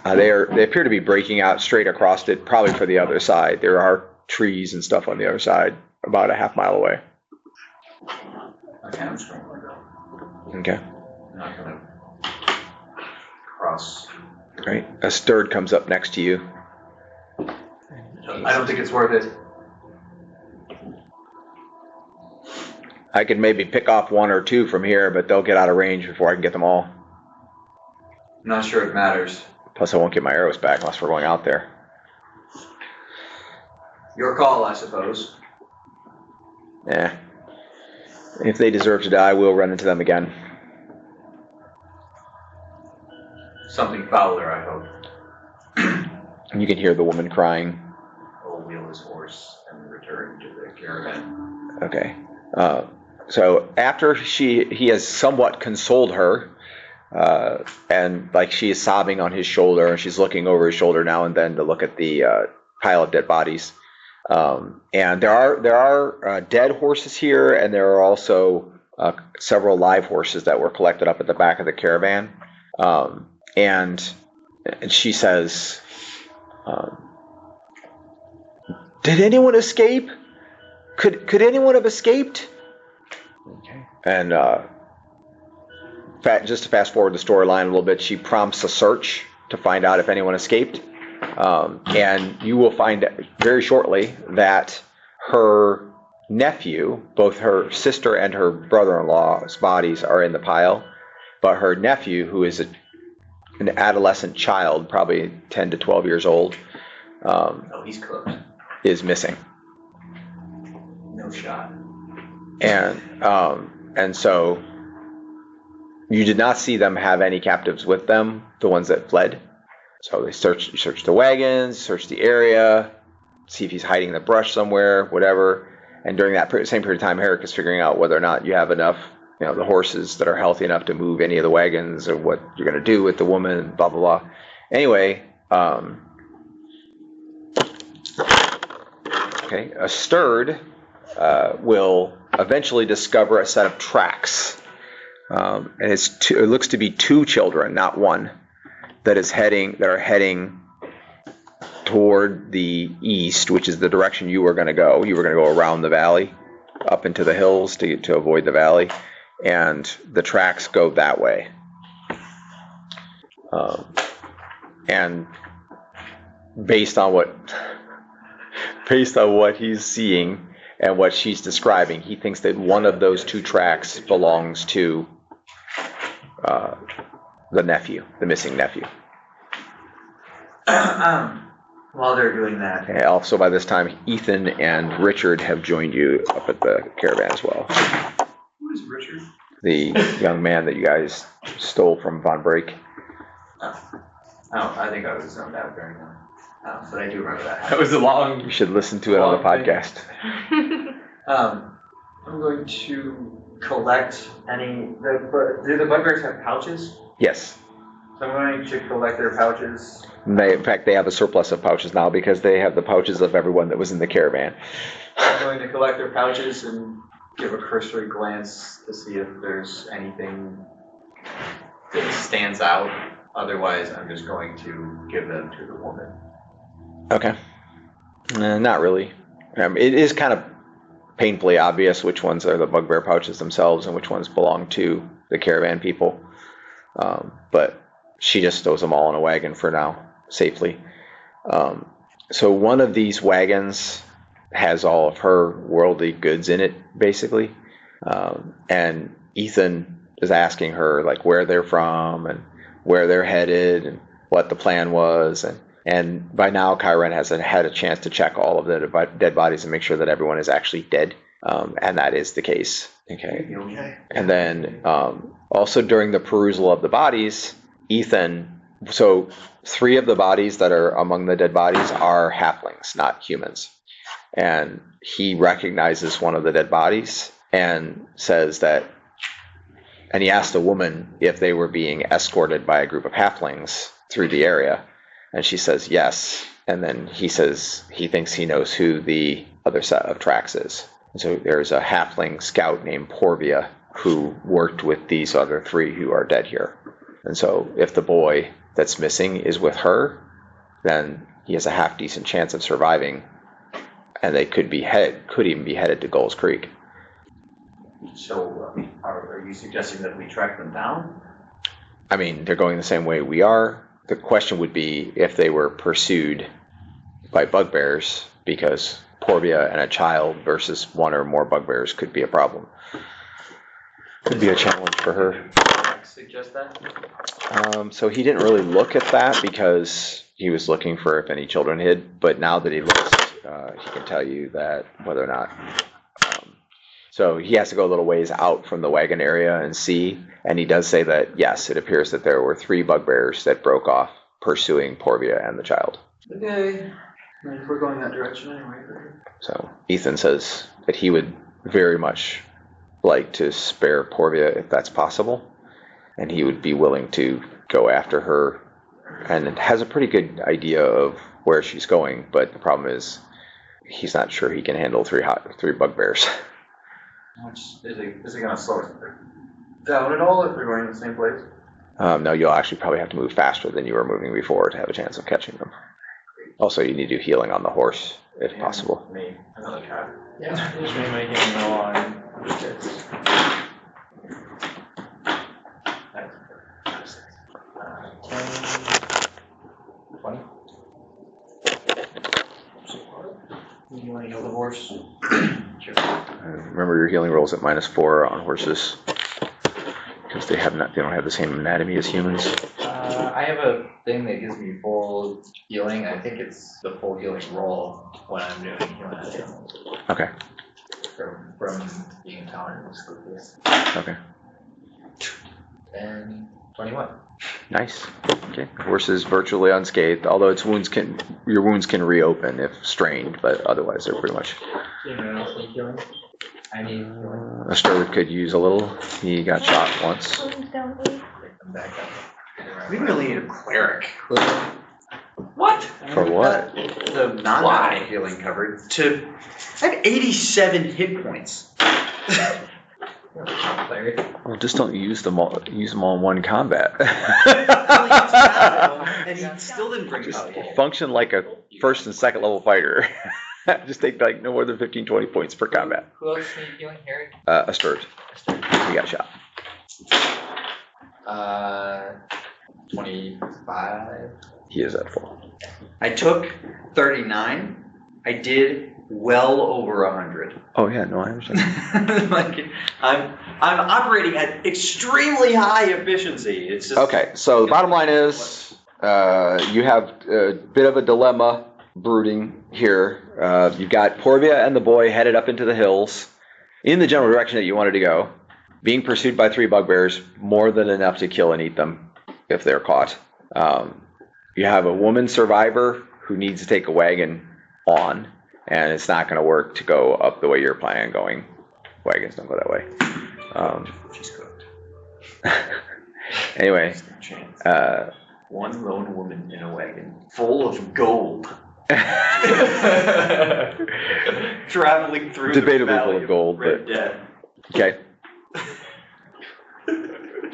they appear to be breaking out straight across it, probably for the other side. There are trees and stuff on the other side, about a half mile away. Okay, I'm just gonna go. Okay, I'm not gonna cross. right. A stirred comes up next to you. I don't think it's worth it. I could maybe pick off one or two from here, but they'll get out of range before I can get them all. I'm not sure it matters. Plus, I won't get my arrows back unless we're going out there. Your call, I suppose. Yeah. If they deserve to die, we'll run into them again. Something fouler, I hope. And you can hear the woman crying. I'll wheel his horse and return to the caravan. Okay. So after he has somewhat consoled her, and like she is sobbing on his shoulder, and she's looking over his shoulder now and then to look at the pile of dead bodies. And there are dead horses here, and there are also several live horses that were collected up at the back of the caravan. And she says, "Did anyone escape? Could anyone have escaped?" Okay. And just to fast forward the storyline a little bit, she prompts a search to find out if anyone escaped. And you will find very shortly that her nephew, both her sister and her brother-in-law's bodies are in the pile, but her nephew, who is an adolescent child, probably 10 to 12 years old, He's cooked. is missing. No shot. And so you did not see them have any captives with them, the ones that fled. So they search the wagons, search the area, see if he's hiding in the brush somewhere, whatever. And during that same period of time, Herrick is figuring out whether or not you have enough, the horses that are healthy enough to move any of the wagons, or what you're going to do with the woman, blah, blah, blah. Anyway, a stirred will eventually discover a set of tracks. And it looks to be two children, not one, that are heading toward the east, which is the direction you were going to go. You were going to go around the valley, up into the hills to avoid the valley, and the tracks go that way. And based on what he's seeing and what she's describing, he thinks that one of those two tracks belongs to the missing nephew. While they're doing that. Okay, also by this time, Ethan and Richard have joined you up at the caravan as well. Who is Richard? The young man that you guys stole from Von Break. I think I was zoned out during that. But I do remember that. That was a long. You should listen to it on the podcast. I'm going to collect do the bugbears have pouches? Yes. So I'm going to collect their pouches. In fact, they have a surplus of pouches now because they have the pouches of everyone that was in the caravan. I'm going to collect their pouches and give a cursory glance to see if there's anything that stands out. Otherwise, I'm just going to give them to the woman. Okay. Not really. It is kind of painfully obvious which ones are the bugbear pouches themselves and which ones belong to the caravan people. But she just stowed them all in a wagon for now, safely. So one of these wagons has all of her worldly goods in it, basically. And Ethan is asking her, like, where they're from and where they're headed and what the plan was. And by now, Kyron has had a chance to check all of the dead bodies and make sure that everyone is actually dead. And that is the case. Okay. And then also during the perusal of the bodies, Ethan, so 3 of the bodies that are among the dead bodies are halflings, not humans. And he recognizes one of the dead bodies and says that, and he asked the woman if they were being escorted by a group of halflings through the area. And she says yes. And then he says he thinks he knows who the other set of tracks is. And so there's a halfling scout named Porvia who worked with these other 3 who are dead here. And so if the boy that's missing is with her, then he has a half decent chance of surviving. And they could even be headed to Gulls Creek. So are you suggesting that we track them down? I mean, they're going the same way we are. The question would be if they were pursued by bugbears, because Porvia and a child versus 1 or more bugbears could be a problem. Could be a challenge for her. Suggest that? So he didn't really look at that because he was looking for if any children hid, but now that he looks, he can tell you that whether or not. So he has to go a little ways out from the wagon area and see, and he does say that, yes, it appears that there were 3 bugbears that broke off pursuing Porvia and the child. Okay. If we're going that direction anyway. So Ethan says that he would very much like to spare Porvia if that's possible, and he would be willing to go after her, and has a pretty good idea of where she's going, but the problem is he's not sure he can handle 3 bugbears. How much is it gonna slow us down at all if we're going to the same place? No, you'll actually probably have to move faster than you were moving before to have a chance of catching them. Also, you need to do healing on the horse, if possible. Me, another cat. Yeah, just me making no on. You want to heal the horse? Sure. Remember your healing rolls at -4 on horses, because they don't have the same anatomy as humans. I have a thing that gives me full healing. I think it's the full healing roll when I'm doing healing animals. Okay. From being intolerant with this. Okay. And 21. Nice. Okay. Horse is virtually unscathed, although your wounds can reopen if strained, but otherwise they're pretty much. Anyone else need healing? I need healing. A Sturd could use a little. He got shot once. Pick them back up. We really need a cleric. What? For what? The Why? healing covered. I have 87 hit points. Well, just don't use them all. Use them all in one combat. And he still didn't bring Just it. function like a 1st and 2nd level fighter. Just take like no more than 15, 20 points per combat. Who else need healing? Harry? A Sturd. He got shot. 25. He is at full. I took 39. I did well over 100. Oh yeah, no, I understand. Like, I'm operating at extremely high efficiency. It's just Okay, so the bottom line is, you have a bit of a dilemma brooding here. You've got Porvia and the boy headed up into the hills in the general direction that you wanted to go, being pursued by 3 bugbears, more than enough to kill and eat them if they're caught. You have a woman survivor who needs to take a wagon on, and it's not going to work to go up the way you're planning on going. Wagons don't go that way. she's cooked. Anyway, Chance. uh, One lone woman in a wagon full of gold. Traveling through Debatably the valley full of gold, Red but- Dead. okay.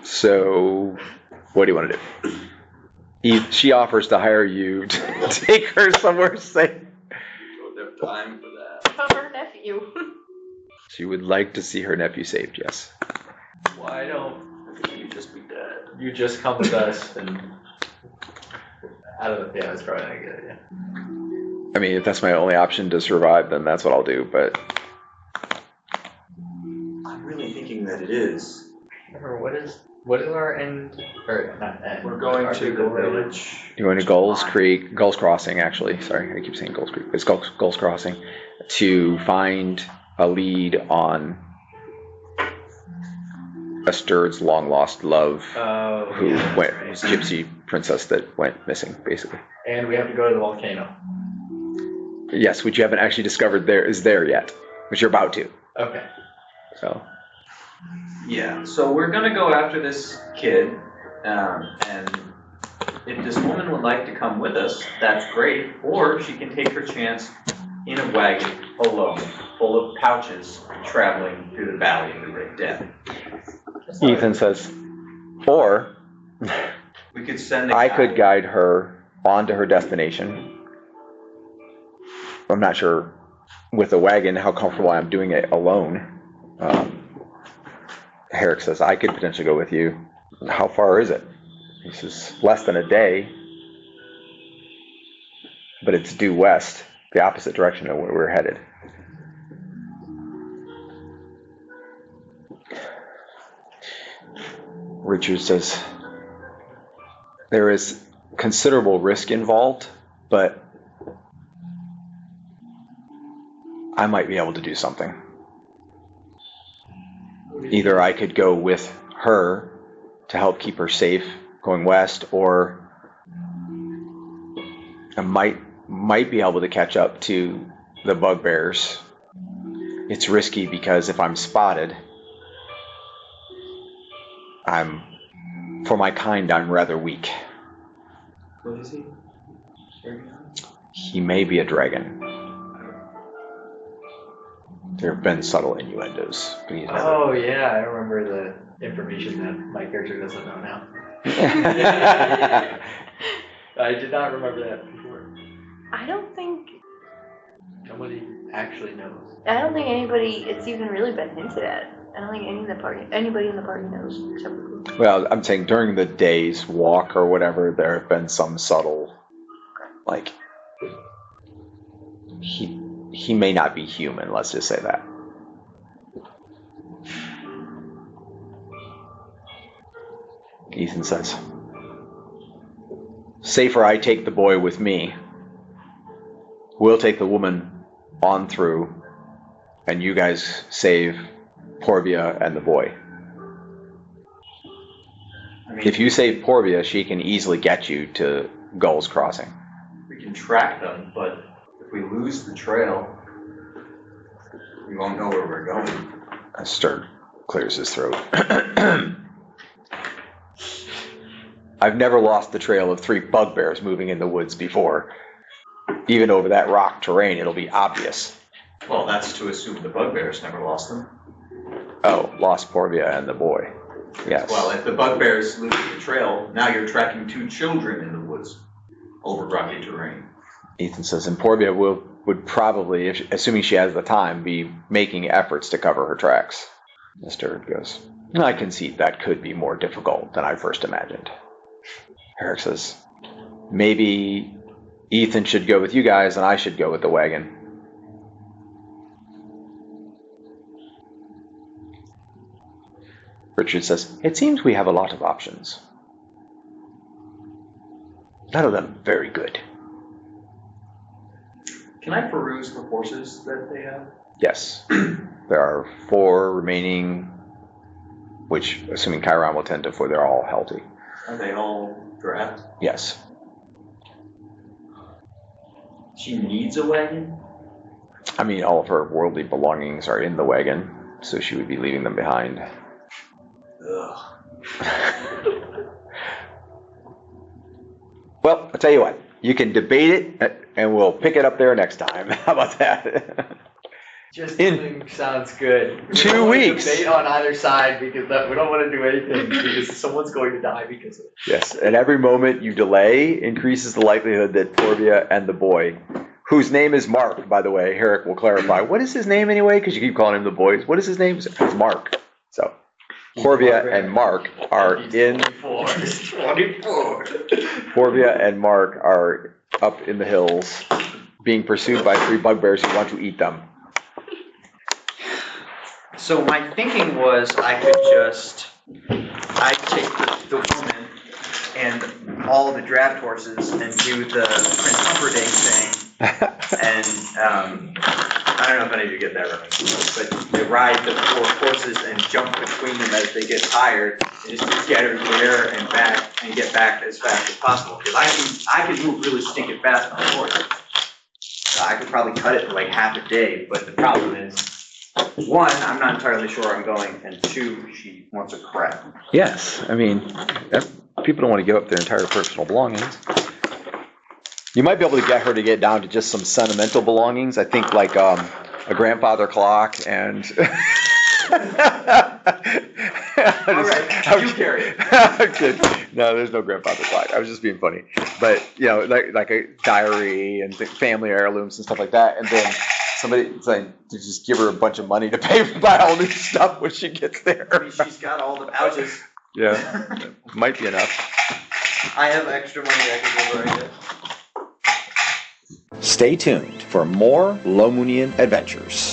So, what do you want to do? She offers to hire you to take her somewhere safe. Don't have time for that. About her nephew. She would like to see her nephew saved, yes. Why don't You just be dead. you just come with us and yeah, that's probably not a good idea. I mean, if that's my only option to survive, then that's what I'll do, but I'm really thinking that it is. Remember, what is our end? Or not end. We're going our to the big goal. village. you're going to Gulls Creek, Gulls Crossing, actually. Sorry, I keep saying Gulls Creek. It's Gulls Crossing. To find a lead on a Sturd's long-lost love, who Yeah, went, right. was a gypsy princess that went missing, basically. And we have to go to the volcano. Yes, which you haven't actually discovered is there yet, which you're about to. Okay. So, Yeah, so we're gonna go after this kid, and if this woman would like to come with us, that's great. Or she can take her chance in a wagon alone, full of pouches, traveling through the valley of the Red Dead. Ethan says, or We could send the I guy- could guide her on to her destination. I'm not sure with a wagon how comfortable I am doing it alone. Herrick says, I could potentially go with you. How far is it? He says, less than a day. But it's due west, the opposite direction of where we're headed. Richard says, there is considerable risk involved, but I might be able to do something. Either I could go with her to help keep her safe going west, or I might be able to catch up to the Bugbears. It's risky because if I'm spotted, for my kind, I'm rather weak. What is he? He may be a dragon. There have been subtle innuendos, but he's never. Oh yeah, I remember the information that my character doesn't know now. I did not remember that before. I don't think Nobody actually knows. anybody, it's even really been hinted at. I don't think anybody in the party knows except for Blue. Well, I'm saying during the day's walk or whatever, there have been some subtle, like, he may not be human, let's just say that. Ethan says, safer I take the boy with me. We'll take the woman on through, and you guys save Porvia and the boy. I mean, If you save Porvia, she can easily get you to Gull's Crossing. we can track them, but if we lose the trail, we won't know where we're going. Stern clears his throat. I've never lost the trail of 3 bugbears moving in the woods before. Even over that rock terrain, it'll be obvious. Well, that's to assume the bugbears never lost them. Oh, lost Porvia and the boy. Yes. Well, if the bugbears lose the trail, now you're tracking 2 children in the woods over rocky terrain. Ethan says, and Porvia would probably, assuming she has the time, be making efforts to cover her tracks. Mr. goes, I concede that could be more difficult than I first imagined. Eric says, maybe Ethan should go with you guys and I should go with the wagon. Richard says, it seems we have a lot of options. None of them very good. Can I peruse the horses that they have? Yes. There are 4 remaining, which, assuming Chiron will tend to, for they're all healthy. Are they all draft? Yes. She needs a wagon? I mean, all of her worldly belongings are in the wagon, so she would be leaving them behind. Ugh. Well, I'll tell you what. You can debate it, and we'll pick it up there next time. How about that? Just In something sounds good. We 2 don't want to weeks. debate on either side because we don't want to do anything because someone's going to die because of it. Yes, and every moment you delay increases the likelihood that Porvia and the boy, whose name is Mark, by the way, Herrick will clarify. What is his name anyway? Because you keep calling him the boy. What is his name? It's Mark. So, Porvia and Mark are in. 24. Porvia and Mark are up in the hills, being pursued by 3 bugbears who want to eat them. So my thinking was I'd take the woman and all the draft horses and do the Prince Humperdinck thing. And I don't know if any of you get that reference, but they ride the 4 horses and jump between them as they get tired, and just get her there and back and get back as fast as possible. Because I can move really stinking fast on a horse. I could probably cut it for like half a day, but the problem is, 1, I'm not entirely sure where I'm going, and 2, she wants a crap. Yes, I mean, people don't want to give up their entire personal belongings. You might be able to get her to get down to just some sentimental belongings. I think like a grandfather clock and. All right, you carry it. I'm kidding. No, there's no grandfather clock. I was just being funny. But, you know, like a diary and family heirlooms and stuff like that. And then somebody saying to just give her a bunch of money to pay for buy all new stuff when she gets there. I mean, she's got all the pouches. Yeah, might be enough. I have extra money I can give her, I guess. Stay tuned for more Lomunian adventures.